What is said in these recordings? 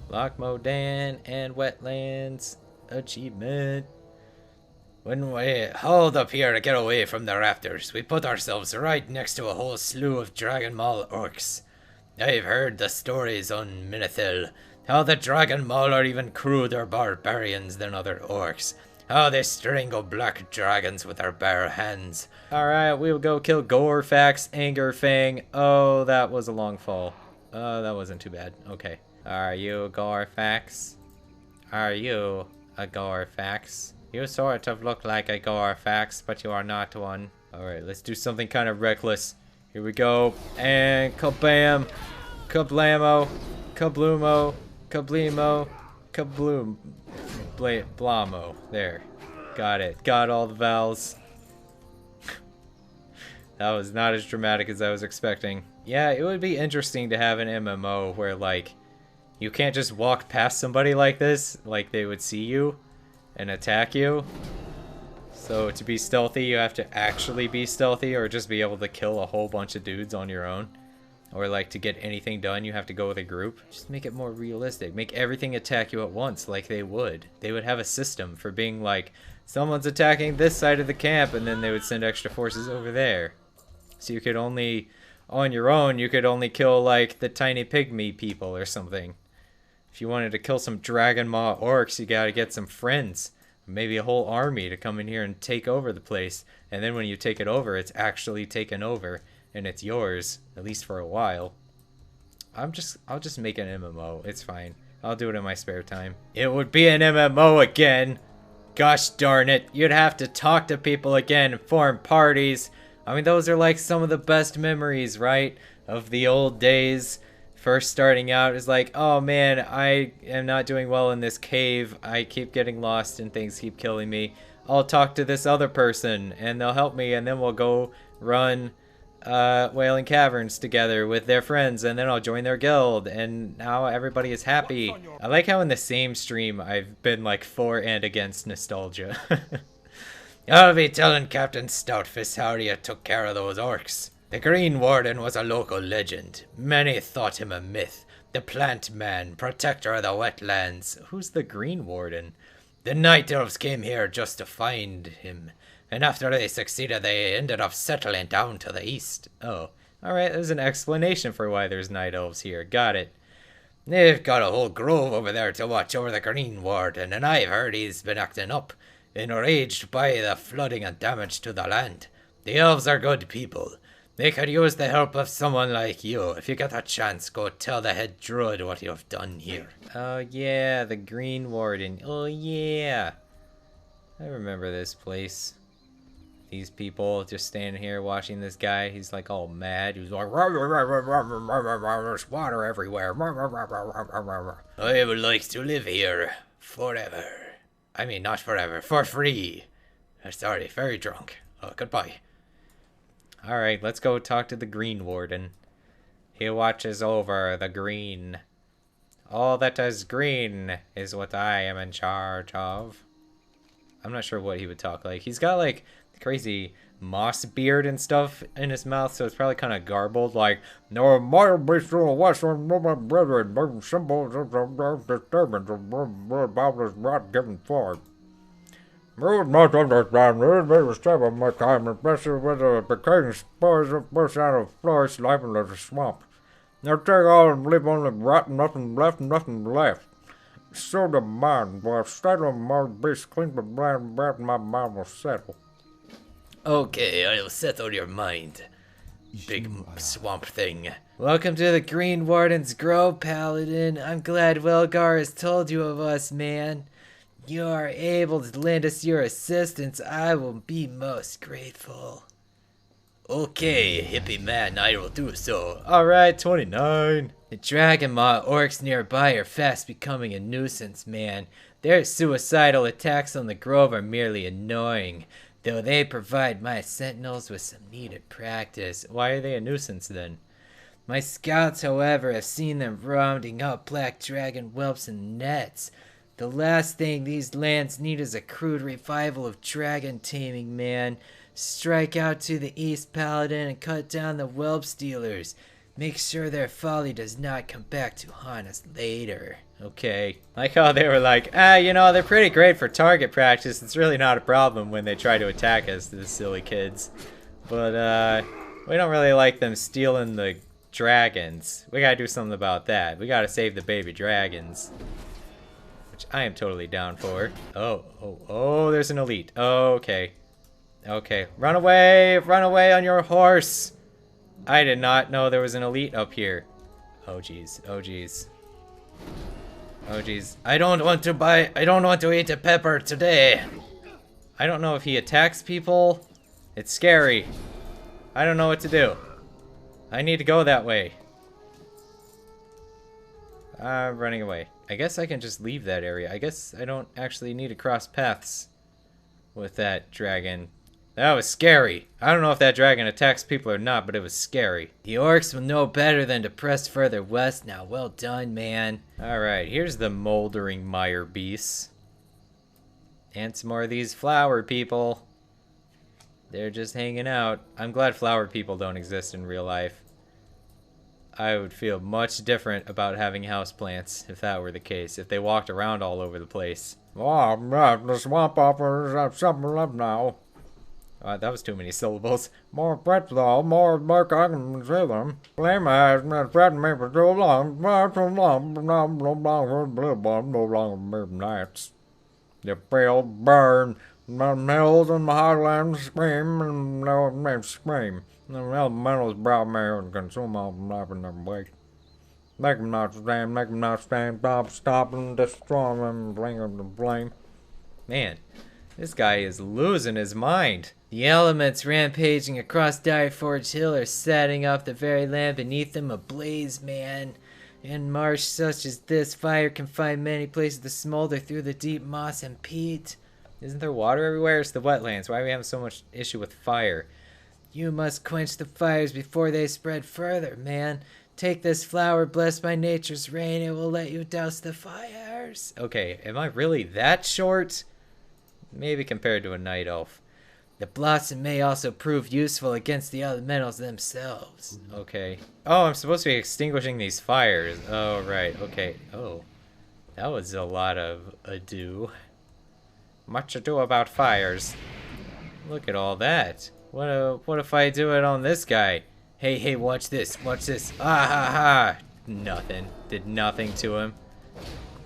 Lockmo Dan and Wetlands achievement. When we hauled up here to get away from the raptors, we put ourselves right next to a whole slew of Dragonmaw Orcs. I've heard the stories on Minithil, how the Dragonmaw are even cruder barbarians than other orcs, how they strangle black dragons with their bare hands. Alright, we will go kill Gorfax, Angerfang. Oh, that was a long fall. That wasn't too bad. Okay. Are you Gorfax? Are you a Gorfax? You sort of look like a Gorfax, but you are not one. Alright, let's do something kind of reckless. Here we go. And kabam! Kablamo! Kablumo! Kablimo! Kabloom! Blamo. There. Got it. Got all the vowels. That was not as dramatic as I was expecting. Yeah, it would be interesting to have an MMO where, like, you can't just walk past somebody like this, like they would see you and attack you. So to be stealthy, you have to actually be stealthy or just be able to kill a whole bunch of dudes on your own. Or like to get anything done, you have to go with a group. Just make it more realistic. Make everything attack you at once like they would. They would have a system for being like, someone's attacking this side of the camp, and then they would send extra forces over there. So you could only, on your own, you could only kill like the tiny pygmy people or something. If you wanted to kill some Dragonmaw Orcs, you gotta get some friends. Maybe a whole army to come in here and take over the place. And then when you take it over, it's actually taken over. And it's yours, at least for a while. I'll just make an MMO. It's fine. I'll do it in my spare time. It would be an MMO again. Gosh darn it. You'd have to talk to people again and form parties. I mean, those are like some of the best memories, right? Of the old days. First starting out is like, oh man, I am not doing well in this cave. I keep getting lost and things keep killing me. I'll talk to this other person and they'll help me, and then we'll go run Wailing Caverns together with their friends, and then I'll join their guild, and now everybody is happy. I like how in the same stream I've been like for and against nostalgia. I'll be telling Captain Stoutfist how you took care of those orcs. The Green Warden was a local legend. Many thought him a myth. The plant man, protector of the wetlands. Who's the Green Warden? The Night Elves came here just to find him. And after they succeeded, they ended up settling down to the east. Oh, alright, there's an explanation for why there's night elves here. Got it. They've got a whole grove over there to watch over the Green Warden, and I've heard he's been acting up, enraged by the flooding and damage to the land. The elves are good people. They could use the help of someone like you. If you get a chance, go tell the head druid what you've done here. Oh yeah, the Green Warden. Oh yeah. I remember this place. These people just standing here watching this guy. He's like all mad. He's like, there's water everywhere. I would like to live here forever. I mean, not forever, for free. Sorry, very drunk. Oh, goodbye. Alright, let's go talk to the Green Warden. He watches over the green. All that is green is what I am in charge of. I'm not sure what he would talk like. He's got like crazy moss beard and stuff in his mouth, so it's probably kind of garbled, like, no, my bestial western my brethren, symbols of disturbance about this not given forth. You must understand, it is step of my time, especially with the decaying spores of bush out of flourish life into the swamp. Now take all and leave only rotten, nothing left. So the mind, while settling my beast clean but blind, breath my mind will settle. Okay, I'll settle your mind, big swamp thing. Welcome to the Green Warden's Grove, Paladin. I'm glad Welgar has told you of us, man. You are able to lend us your assistance. I will be most grateful. Okay, hippie man, I will do so. Alright, 29. The Dragonmaw Orcs nearby are fast becoming a nuisance, man. Their suicidal attacks on the grove are merely annoying, though they provide my sentinels with some needed practice. Why are they a nuisance then? My scouts, however, have seen them rounding up black dragon whelps in nets. The last thing these lands need is a crude revival of dragon taming, man. Strike out to the east, Paladin, and cut down the whelp stealers. Make sure their folly does not come back to haunt us later. Okay. Like how they were like, you know, they're pretty great for target practice. It's really not a problem when they try to attack us, the silly kids. But, we don't really like them stealing the dragons. We gotta do something about that. We gotta save the baby dragons. Which I am totally down for. Oh, there's an elite. Okay. Okay. Run away on your horse. I did not know there was an elite up here. Oh, jeez. Oh, jeez. Oh, jeez. I don't want to eat a pepper today. I don't know if he attacks people. It's scary. I don't know what to do. I need to go that way. I'm running away. I guess I can just leave that area. I guess I don't actually need to cross paths with that dragon. That was scary. I don't know if that dragon attacks people or not, but it was scary. The orcs will know better than to press further west now. Well done, man. Alright, here's the moldering mire beasts. And some more of these flower people. They're just hanging out. I'm glad flower people don't exist in real life. I would feel much different about having houseplants if that were the case. If they walked around all over the place. Oh, the swamp offers something left now. That was too many syllables. More pretzel, more work I can see them. Blame has been threatening me for too long. No longer nights. The field burn. The mills and the highlands scream and no scream. The elementals brought me and consume all the life in their wake. Make them not stand, stop and destroy them, bring them to blame. Man, this guy is losing his mind. The elements rampaging across Dire Forge Hill are setting up the very land beneath them ablaze, man. In marsh such as this, fire can find many places to smolder through the deep moss and peat. Isn't there water everywhere? It's the wetlands. Why are we having so much issue with fire? You must quench the fires before they spread further, man. Take this flower blessed by nature's rain. It will let you douse the fires. Okay, am I really that short? Maybe compared to a night elf. The blossom may also prove useful against the elementals themselves. Okay. Oh, I'm supposed to be extinguishing these fires. Oh, right. Okay. Oh. That was a lot of ado. Much ado about fires. Look at all that. What if I do it on this guy? Hey, watch this. Watch this. Ah, ha, ha. Nothing. Did nothing to him.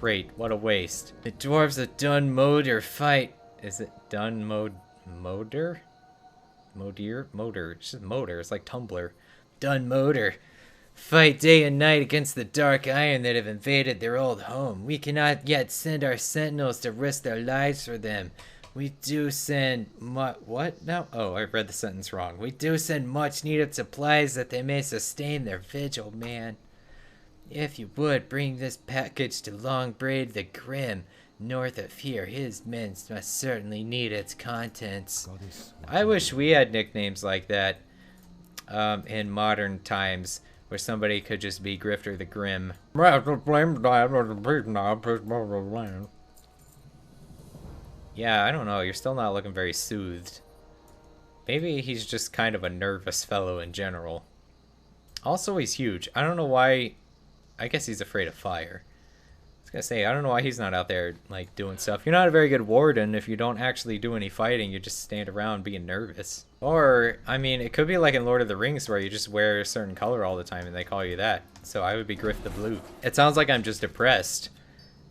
Great. What a waste. The dwarves have done Moder fight. Is it done Moder? Moder. It's just Moder. It's like Tumblr. Done Moder. Fight day and night against the dark iron that have invaded their old home. We cannot yet send our sentinels to risk their lives for them. We do send what now? Oh, I read the sentence wrong. We do send much needed supplies that they may sustain their vigil, man. If you would, bring this package to Longbraid the Grim. North of here, his men must certainly need its contents. I wish we had nicknames like that in modern times, where somebody could just be Grifter the Grim. Yeah, I don't know. You're still not looking very soothed. Maybe he's just kind of a nervous fellow in general. Also, he's huge. I don't know why. I guess he's afraid of fire. I was gonna say, I don't know why he's not out there, like, doing stuff. You're not a very good warden if you don't actually do any fighting. You just stand around being nervous. Or, I mean, it could be like in Lord of the Rings where you just wear a certain color all the time and they call you that. So I would be Griff the Blue. It sounds like I'm just depressed.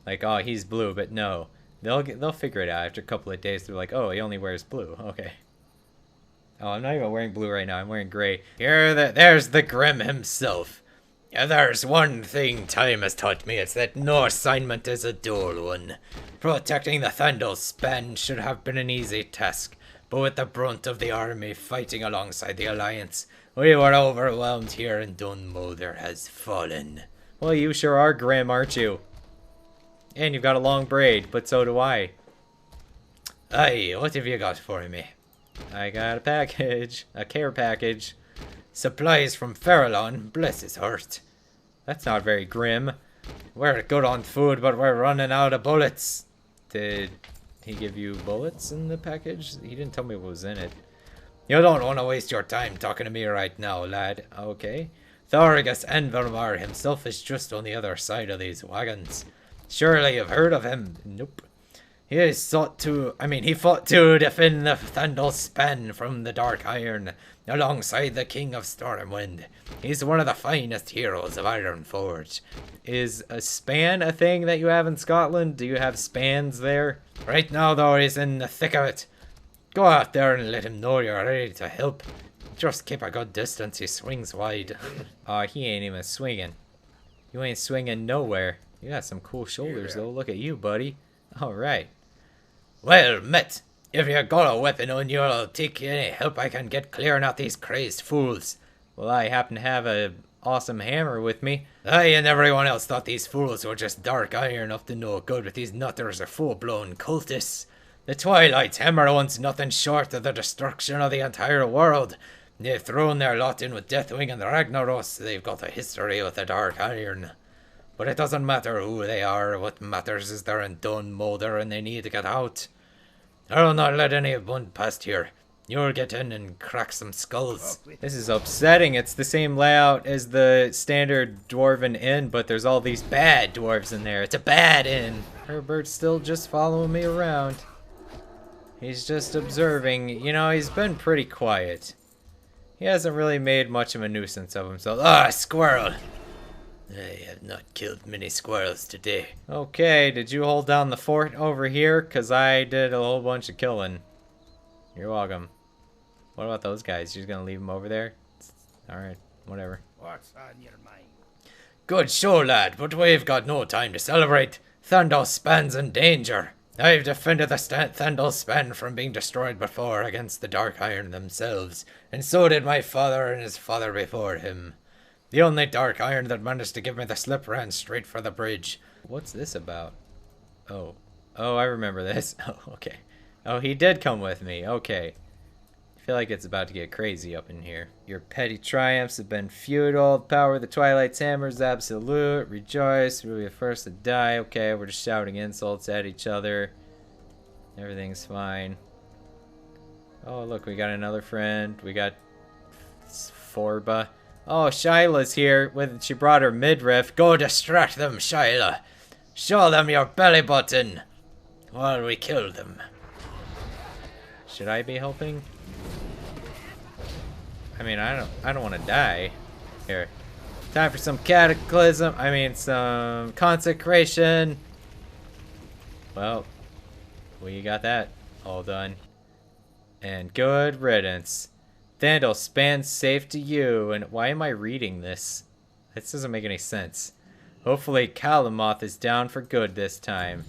Like, oh, he's blue, but no. They'll figure it out after a couple of days. They're like, oh, he only wears blue. Okay. Oh, I'm not even wearing blue right now. I'm wearing gray. There's the Grim himself. Yeah, there's one thing time has taught me. It's that no assignment is a dull one. Protecting the Thandol span should have been an easy task. But with the brunt of the army fighting alongside the Alliance, we were overwhelmed here and Dunmother has fallen. Well, you sure are grim, aren't you? And you've got a long braid, but so do I. Aye, what have you got for me? I got a package. A care package. Supplies from Farallon. Bless his heart. That's not very grim. We're good on food, but we're running out of bullets. Did he give you bullets in the package? He didn't tell me what was in it. You don't want to waste your time talking to me right now, lad. Okay. Thorgus Envermar himself is just on the other side of these wagons. Surely you've heard of him. Nope. He fought to defend the Thandol span from the Dark Iron, alongside the King of Stormwind. He's one of the finest heroes of Ironforge. Is a span a thing that you have in Scotland? Do you have spans there? Right now, though, he's in the thick of it. Go out there and let him know you're ready to help. Just keep a good distance, he swings wide. Aw, he ain't even swinging. You ain't swinging nowhere. You got some cool shoulders, though. Look at you, buddy. Alright. Well met. If you got a weapon on you, I'll take any help I can get clearing out these crazed fools. Well, I happen to have a awesome hammer with me. I and everyone else thought these fools were just dark iron up to no good, but these nutters are full-blown cultists. The Twilight's hammer owns nothing short of the destruction of the entire world. They've thrown their lot in with Deathwing and the Ragnaros. They've got a history with the dark iron. But it doesn't matter who they are. What matters is they're in done molder and they need to get out. I'll not let anyone past here. You'll get in and crack some skulls. This is upsetting. It's the same layout as the standard dwarven inn, but there's all these bad dwarves in there. It's a bad inn. Herbert's still just following me around. He's just observing. You know, he's been pretty quiet. He hasn't really made much of a nuisance of himself. Ah, squirrel! I have not killed many squirrels today. Okay, did you hold down the fort over here? Because I did a whole bunch of killing. You're welcome. What about those guys? You're just going to leave them over there? Alright, whatever. What's on your mind? Good show, lad, but we've got no time to celebrate. Thandol Span's in danger. I've defended the Thandol Span from being destroyed before against the Dark Iron themselves, and so did my father and his father before him. The only Dark Iron that managed to give me the slip ran straight for the bridge. What's this about? Oh, I remember this. Oh, okay. Oh, he did come with me. Okay. I feel like it's about to get crazy up in here. Your petty triumphs have been futile. The power of the Twilight's hammer is absolute. Rejoice. We'll be the first to die. Okay, we're just shouting insults at each other. Everything's fine. Oh, look, we got another friend. We got Forba. Oh, Shyla's here. She brought her midriff. Go distract them, Shyla. Show them your belly button while we kill them. Should I be helping? I mean, I don't want to die. Here. Time for some cataclysm. I mean, some consecration. Well, we got that all done. And good riddance. Thandol Span safe to you. And why am I reading this? This doesn't make any sense. Hopefully Calamoth is down for good this time.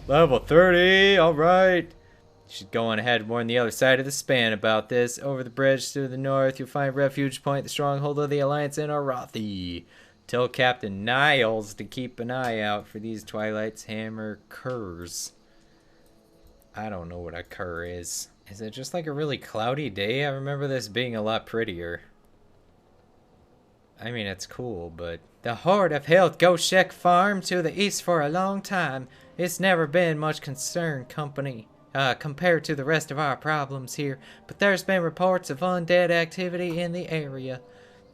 Level 30, alright. Should go on ahead and warn the other side of the span about this. Over the bridge to the north, you'll find Refuge Point, the stronghold of the Alliance in Arathi. Tell Captain Niles to keep an eye out for these Twilight's hammer curs. I don't know what a cur is. Is it just like a really cloudy day? I remember this being a lot prettier. I mean, it's cool, but... The Horde have held Goshek Farm to the east for a long time. It's never been much concern compared to the rest of our problems here, but there's been reports of undead activity in the area.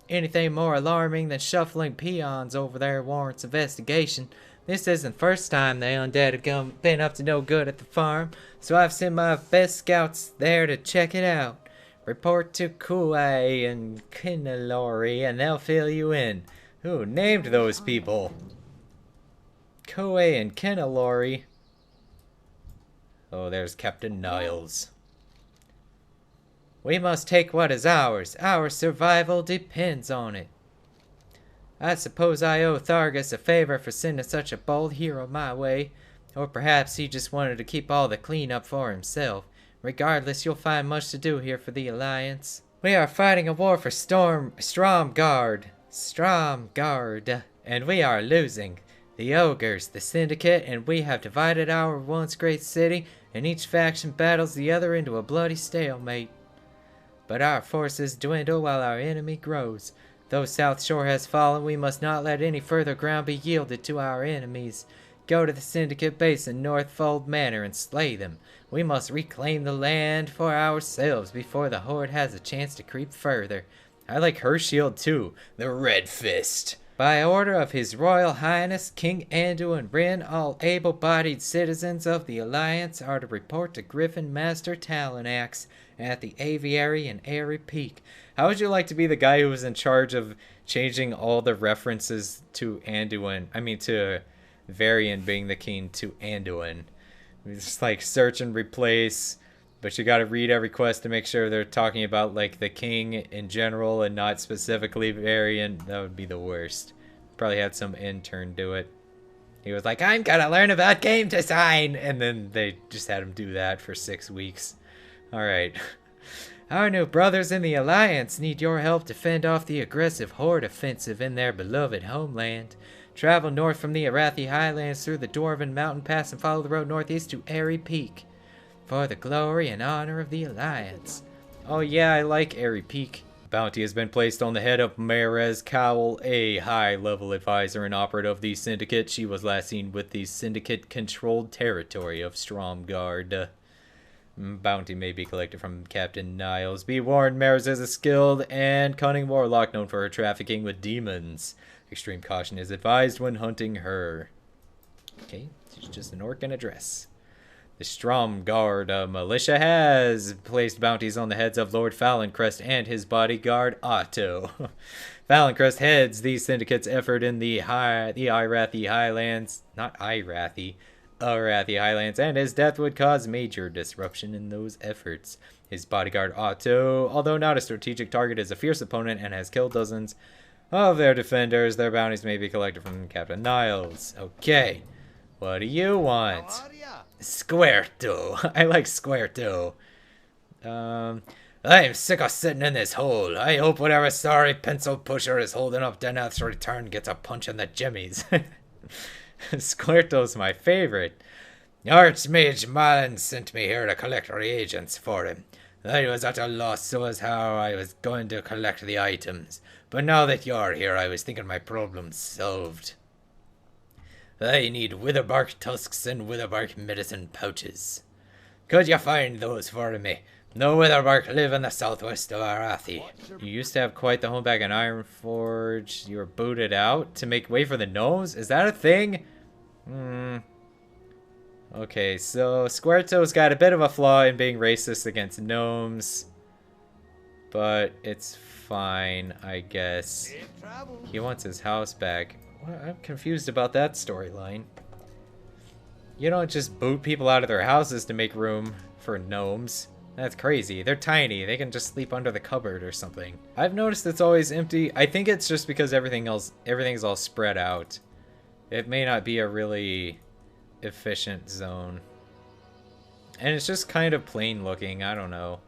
Anything more alarming than shuffling peons over there warrants investigation. This isn't the first time the undead have been up to no good at the farm, so I've sent my best scouts there to check it out. Report to Kuei and Kinalori and they'll fill you in. Who named those people? Kuei and Kinalori. Oh, there's Captain Niles. We must take what is ours. Our survival depends on it. I suppose I owe Thargus a favor for sending such a bold hero my way. Or perhaps he just wanted to keep all the cleanup for himself. Regardless, you'll find much to do here for the Alliance. We are fighting a war for Stromgard, and we are losing. The ogres, the Syndicate, and we have divided our once great city, and each faction battles the other into a bloody stalemate. But our forces dwindle while our enemy grows. Though South Shore has fallen, we must not let any further ground be yielded to our enemies. Go to the Syndicate base in Northfold Manor and slay them. We must reclaim the land for ourselves before the Horde has a chance to creep further. I like her shield too, the Red Fist. By order of His Royal Highness King Anduin Wrynn, all able-bodied citizens of the Alliance are to report to Griffin Master Talanax at the Aviary in Airy Peak. How would you like to be the guy who was in charge of changing all the references to Anduin? I mean, to Varian being the king to Anduin. Just like search and replace, but you gotta read every quest to make sure they're talking about like the king in general and not specifically Varian. That would be the worst. Probably had some intern do it. He was like, I'm gonna learn about game design, and then they just had him do that for 6 weeks. Alright. Our new brothers in the Alliance need your help to fend off the aggressive horde offensive in their beloved homeland. Travel north from the Arathi Highlands through the Dwarven Mountain Pass and follow the road northeast to Airy Peak. For the glory and honor of the Alliance. Oh yeah, I like Airy Peak. Bounty has been placed on the head of Marez Cowell, a high-level advisor and operative of the Syndicate. She was last seen with the Syndicate-controlled territory of Stromgard. Bounty may be collected from Captain Niles. Be warned, Marez is a skilled and cunning warlock known for her trafficking with demons. Extreme caution is advised when hunting her. Okay, she's just an orc in a dress. The Stromgard militia has placed bounties on the heads of Lord Fallencrest and his bodyguard Otto. Fallencrest heads the Syndicate's effort in the Irathi Highlands, not Irathi, Arathi Highlands, and his death would cause major disruption in those efforts. His bodyguard Otto, although not a strategic target, is a fierce opponent and has killed dozens of their defenders. Their bounties may be collected from Captain Niles. Okay, what do you want? Squirto. I like Squirto. I am sick of sitting in this hole. I hope whatever sorry pencil pusher is holding up Deneth's return gets a punch in the jimmies. Squirto's my favorite. Archmage Malin sent me here to collect reagents for him. I was at a loss as how I was going to collect the items. But now that you're here, I was thinking my problem's solved. I need witherbark tusks and witherbark medicine pouches. Could you find those for me? No witherbark live in the southwest of Arathi. You used to have quite the home back in Ironforge. You were booted out to make way for the gnomes? Is that a thing? Okay, so Squirto's got a bit of a flaw in being racist against gnomes. But it's fine, I guess. He wants his house back. I'm confused about that storyline. You don't just boot people out of their houses to make room for gnomes. That's crazy. They're tiny. They can just sleep under the cupboard or something. I've noticed it's always empty. I think it's just because everything's all spread out. It may not be a really efficient zone. And it's just kind of plain looking. I don't know.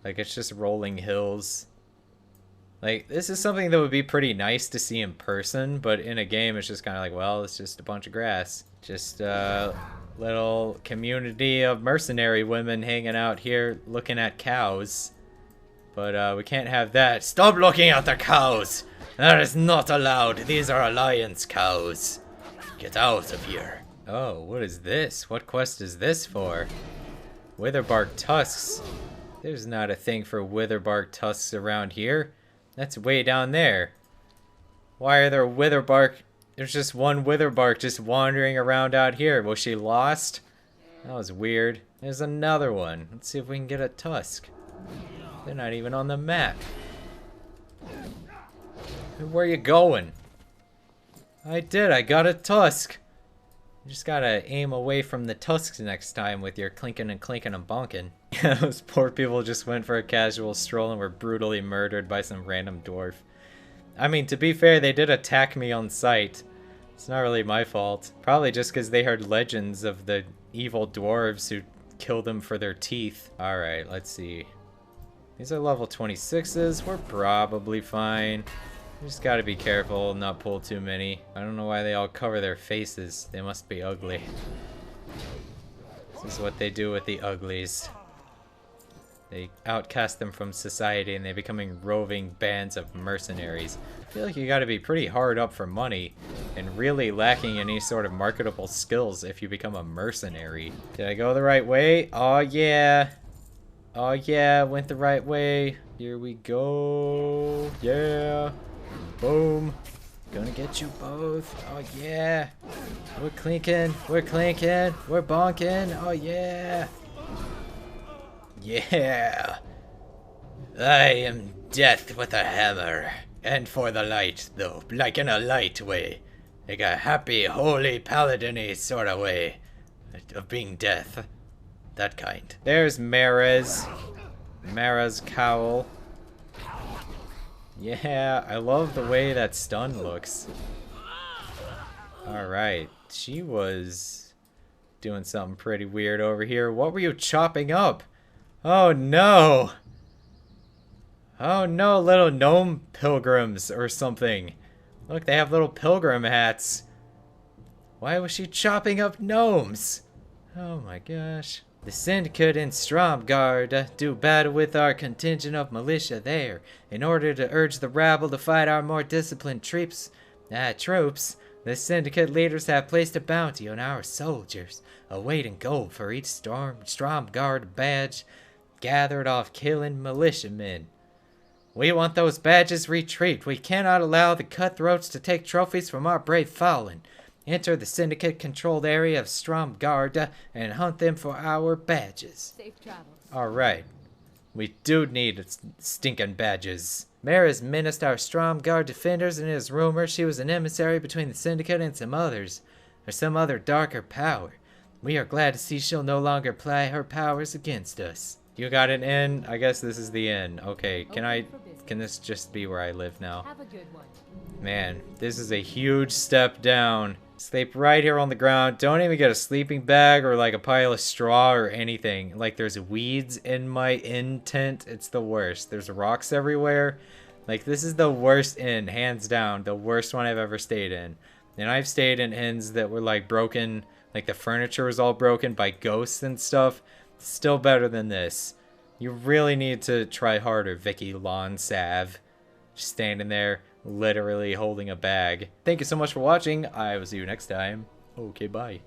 Like, it's just rolling hills. Like, this is something that would be pretty nice to see in person, but in a game it's just kind of like, well, it's just a bunch of grass. Just a little community of mercenary women hanging out here looking at cows. But we can't have that. Stop looking at the cows! That is not allowed. These are Alliance cows. Get out of here. Oh, what is this? What quest is this for? Witherbark tusks. There's not a thing for witherbark tusks around here. That's way down there. Why are there witherbark? There's just one witherbark just wandering around out here. Was she lost? That was weird. There's another one. Let's see if we can get a tusk. They're not even on the map. Where are you going? I did. I got a tusk. You just gotta aim away from the tusks next time with your clinking and clinking and bonking. Those poor people just went for a casual stroll and were brutally murdered by some random dwarf. I mean, to be fair, they did attack me on sight. It's not really my fault. Probably just because they heard legends of the evil dwarves who killed them for their teeth. Alright, let's see. These are level 26s. We're probably fine. You just gotta be careful, not pull too many. I don't know why they all cover their faces. They must be ugly. This is what they do with the uglies. They outcast them from society and they becoming roving bands of mercenaries. I feel like you gotta be pretty hard up for money and really lacking any sort of marketable skills if you become a mercenary. Did I go the right way? Oh yeah. Oh yeah, went the right way. Here we go. Yeah. Boom. Gonna get you both. Oh yeah. We're clinking. We're clanking. We're bonking. Oh yeah. Yeah. I am death with a hammer. And for the light, though. Like in a light way. Like a happy, holy, paladin-y sort of way. Of being death. That kind. There's Mara's. Mara's cowl. Yeah, I love the way that stun looks. Alright, she was doing something pretty weird over here. What were you chopping up? Oh no! Oh no, little gnome pilgrims or something. Look, they have little pilgrim hats. Why was she chopping up gnomes? Oh my gosh. The Syndicate in Stromgarde do battle with our contingent of militia there in order to urge the rabble to fight our more disciplined troops. The Syndicate leaders have placed a bounty on our soldiers, a weight in gold for each Stromgarde badge gathered off killing militiamen. We want those badges retrieved. We cannot allow the cutthroats to take trophies from our brave fallen. Enter the Syndicate-controlled area of Stromgarde and hunt them for our badges. Safe travels. Alright. We do need stinking badges. Mara's menaced our Stromgarde defenders, and it is rumored she was an emissary between the Syndicate and some others, or some other darker power. We are glad to see she'll no longer apply her powers against us. You got an inn? I guess this is the inn. Okay, can this just be where I live now? Have a good one. Man, this is a huge step down. Sleep right here on the ground. Don't even get a sleeping bag or like a pile of straw or anything. Like there's weeds in my inn tent. It's the worst. There's rocks everywhere. Like this is the worst inn, hands down. The worst one I've ever stayed in. And I've stayed in inns that were like broken. Like the furniture was all broken by ghosts and stuff. Still better than this. You really need to try harder, Vicky Lawn Sav. Just standing there, literally holding a bag. Thank you so much for watching. I will see you next time. Okay, bye.